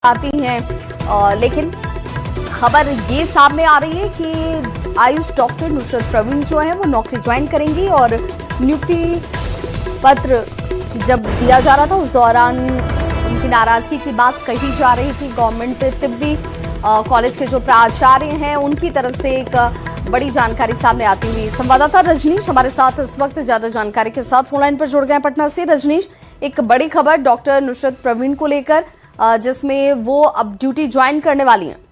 आती हैं, लेकिन खबर ये सामने आ रही है कि आयुष डॉक्टर नुसरत प्रवीण जो है वो नौकरी ज्वाइन करेंगी और नियुक्ति पत्र जब दिया जा रहा था उस दौरान उनकी नाराजगी की बात कही जा रही थी। गवर्नमेंट तिब्बी कॉलेज के जो प्राचार्य हैं उनकी तरफ से एक बड़ी जानकारी सामने आती हुई। संवाददाता रजनीश हमारे साथ इस वक्त ज्यादा जानकारी के साथ फोनलाइन पर जुड़ गए पटना से। रजनीश, एक बड़ी खबर डॉक्टर नुसरत प्रवीण को लेकर जिसमें वो अब ड्यूटी ज्वाइन करने वाली हैं।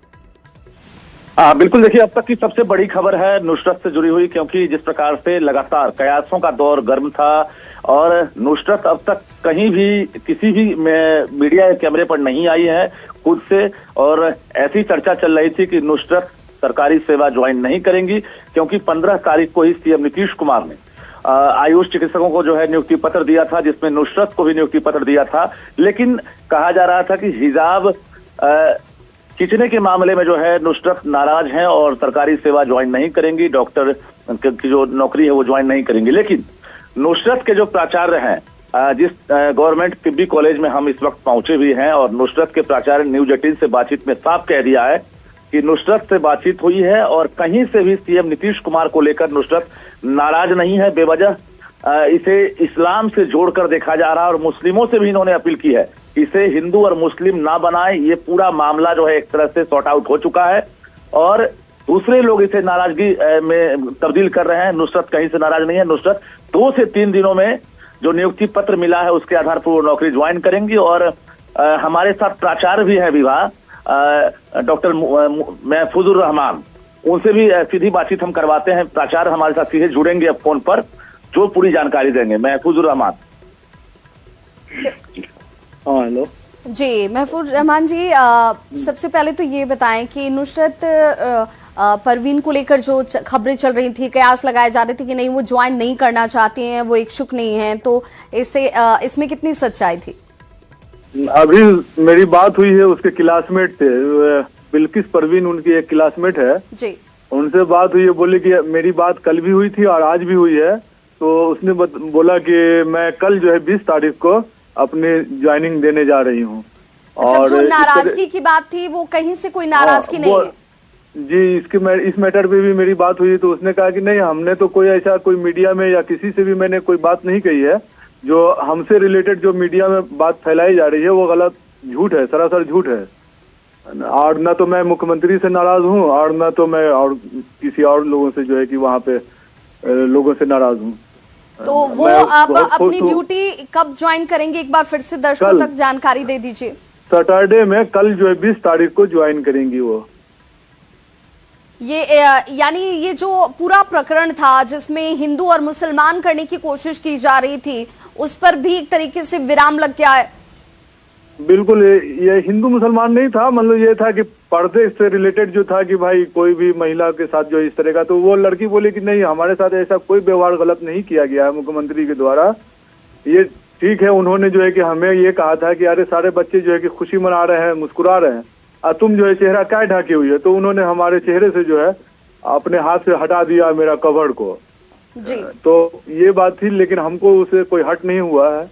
बिल्कुल, देखिए अब तक की सबसे बड़ी खबर है नुसरत से जुड़ी हुई, क्योंकि जिस प्रकार से लगातार कयासों का दौर गर्म था और नुसरत अब तक कहीं भी किसी भी मीडिया के कैमरे पर नहीं आई है खुद से, और ऐसी चर्चा चल रही थी कि नुसरत सरकारी सेवा ज्वाइन नहीं करेंगी, क्योंकि 15 तारीख को ही सीएम नीतीश कुमार ने आयुष चिकित्सकों को जो है नियुक्ति पत्र दिया था, जिसमें नुसरत को भी नियुक्ति पत्र दिया था। लेकिन कहा जा रहा था कि हिजाब खींचने के मामले में जो है नुसरत नाराज हैं और सरकारी सेवा ज्वाइन नहीं करेंगी, डॉक्टर की जो नौकरी है वो ज्वाइन नहीं करेंगी। लेकिन नुसरत के जो प्राचार्य हैं, जिस गवर्नमेंट तिब्बी कॉलेज में हम इस वक्त पहुंचे भी हैं, और नुसरत के प्राचार्य न्यूज 18 से बातचीत में साफ कह दिया है कि नुसरत से बातचीत हुई है और कहीं से भी सीएम नीतीश कुमार को लेकर नुसरत नाराज नहीं है। बेवजह इसे इस्लाम से जोड़कर देखा जा रहा है और मुस्लिमों से भी इन्होंने अपील की है इसे हिंदू और मुस्लिम ना बनाए। ये पूरा मामला जो है एक तरह से सॉर्ट आउट हो चुका है और दूसरे लोग इसे नाराजगी में तब्दील कर रहे हैं। नुसरत कहीं से नाराज नहीं है। नुसरत 2 से 3 दिनों में जो नियुक्ति पत्र मिला है उसके आधार पर वो नौकरी ज्वाइन करेंगी। और हमारे साथ प्राचार्य भी है विभाग, डॉक्टर महफूजुर रहमान, उनसे भी सीधी बातचीत हम करवाते हैं। प्राचार्य हमारे साथ सीधे जुड़ेंगे अब फोन पर, जो पूरी जानकारी देंगे। महफूजुर रहमान। हाँ, हेलो जी महफूज रहमान जी, सबसे पहले तो ये बताएं कि नुसरत परवीन को लेकर जो खबरें चल रही थी, कयास लगाए जा रहे थे कि नहीं वो ज्वाइन नहीं करना चाहती हैं, वो इच्छुक नहीं हैं, तो इसमें कितनी सच्चाई थी? अभी मेरी बात हुई है उसके क्लासमेट से, बिल्किस परवीन उनकी एक क्लासमेट है जी, उनसे बात हुई है। बोली कि मेरी बात कल भी हुई थी और आज भी हुई है। तो उसने बोला कि मैं कल जो है 20 तारीख को अपने ज्वाइनिंग देने जा रही हूँ। और जो नाराजगी की बात थी वो कहीं से कोई नाराजगी नहीं है? जी, इस मैटर पे भी मेरी बात हुई तो उसने कहा कि नहीं, हमने तो कोई ऐसा कोई मीडिया में या किसी से भी मैंने कोई बात नहीं कही है। जो हमसे रिलेटेड जो मीडिया में बात फैलाई जा रही है वो गलत, झूठ है, सरासर झूठ है। और न तो मैं मुख्यमंत्री से नाराज हूँ और न तो मैं और किसी और लोगों से जो है कि वहाँ पे लोगों से नाराज हूँ। तो वो अब अपनी ड्यूटी कब ज्वाइन करेंगे, एक बार फिर से दर्शकों तक जानकारी दे दीजिए। सैटरडे में, कल जो है 20 तारीख को ज्वाइन करेंगी वो। ये यानी ये जो पूरा प्रकरण था जिसमें हिंदू और मुसलमान करने की कोशिश की जा रही थी, उस पर भी एक तरीके से विराम लग गया है? बिल्कुल, ये हिंदू मुसलमान नहीं था, मतलब ये था कि पर्दे से रिलेटेड जो था कि भाई कोई भी महिला के साथ जो इस तरह का, तो वो लड़की बोली कि नहीं, हमारे साथ ऐसा कोई व्यवहार गलत नहीं किया गया है मुख्यमंत्री के द्वारा। ये ठीक है, उन्होंने जो है कि हमें ये कहा था कि अरे सारे बच्चे जो है कि खुशी मना रहे हैं, मुस्कुरा रहे हैं, और तुम जो है चेहरा क्या ढकी हुई है। तो उन्होंने हमारे चेहरे से जो है अपने हाथ से हटा दिया मेरा कवर को जी। तो ये बात थी, लेकिन हमको उसे कोई हट नहीं हुआ है।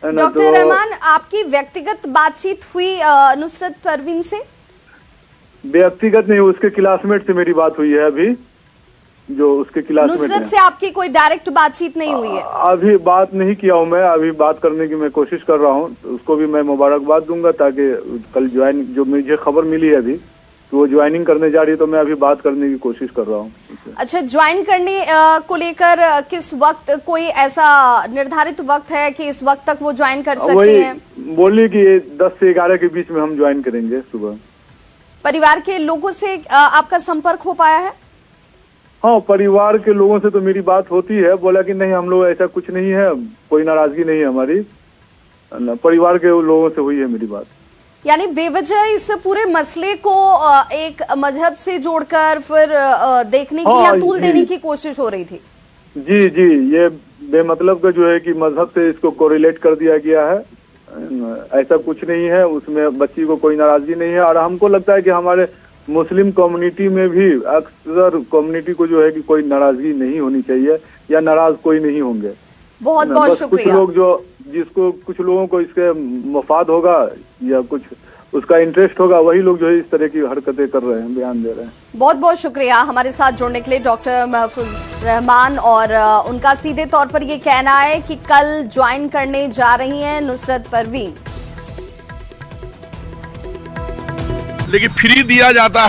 डॉक्टर रहमान, आपकी व्यक्तिगत बातचीत हुई नुसरत परवीन से? व्यक्तिगत नहीं, उसके क्लासमेट से मेरी बात हुई है अभी, जो उसके क्लासमेट नुसरत से आपकी कोई डायरेक्ट बातचीत नहीं हुई है? अभी बात नहीं किया हूँ मैं, अभी बात करने की मैं कोशिश कर रहा हूँ। तो उसको भी मैं मुबारकबाद दूंगा, ताकि कल ज्वाइन, जो मुझे खबर मिली है अभी तो वो ज्वाइनिंग करने जा रही है, तो मैं अभी बात करने की कोशिश कर रहा हूँ। अच्छा, ज्वाइन करने को लेकर किस वक्त, कोई ऐसा निर्धारित वक्त है कि इस वक्त तक वो ज्वाइन कर सकती हैं? बोली कि 10 से 11 के बीच में हम ज्वाइन करेंगे सुबह। परिवार के लोगों से आपका संपर्क हो पाया है? हाँ, परिवार के लोगों से तो मेरी बात होती है। बोला कि नहीं, हम लोग ऐसा कुछ नहीं है, कोई नाराजगी नहीं है हमारी। परिवार के लोगों से हुई है मेरी बात। यानी बेवजह इस पूरे मसले को एक मजहब से जोड़कर फिर देखने की या तूल देने की कोशिश हो रही थी? जी जी, ये बेमतलब का जो है कि मजहब से इसको कोरिलेट कर दिया गया है। ऐसा कुछ नहीं है, उसमें बच्ची को कोई नाराजगी नहीं है। और हमको लगता है कि हमारे मुस्लिम कम्युनिटी में भी अक्सर कम्युनिटी को जो है कि कोई नाराजगी नहीं होनी चाहिए, या नाराज कोई नहीं होंगे। बहुत बहुत शुक्रिया। कुछ लोग जो जिसको कुछ लोगों को इसके मफाद होगा या कुछ उसका इंटरेस्ट होगा वही लोग जो है इस तरह की हरकतें कर रहे हैं, बयान दे रहे हैं। बहुत बहुत शुक्रिया हमारे साथ जुड़ने के लिए डॉक्टर महफूज रहमान। और उनका सीधे तौर पर ये कहना है कि कल ज्वाइन करने जा रही हैं नुसरत परवीन, लेकिन फ्री दिया जाता है।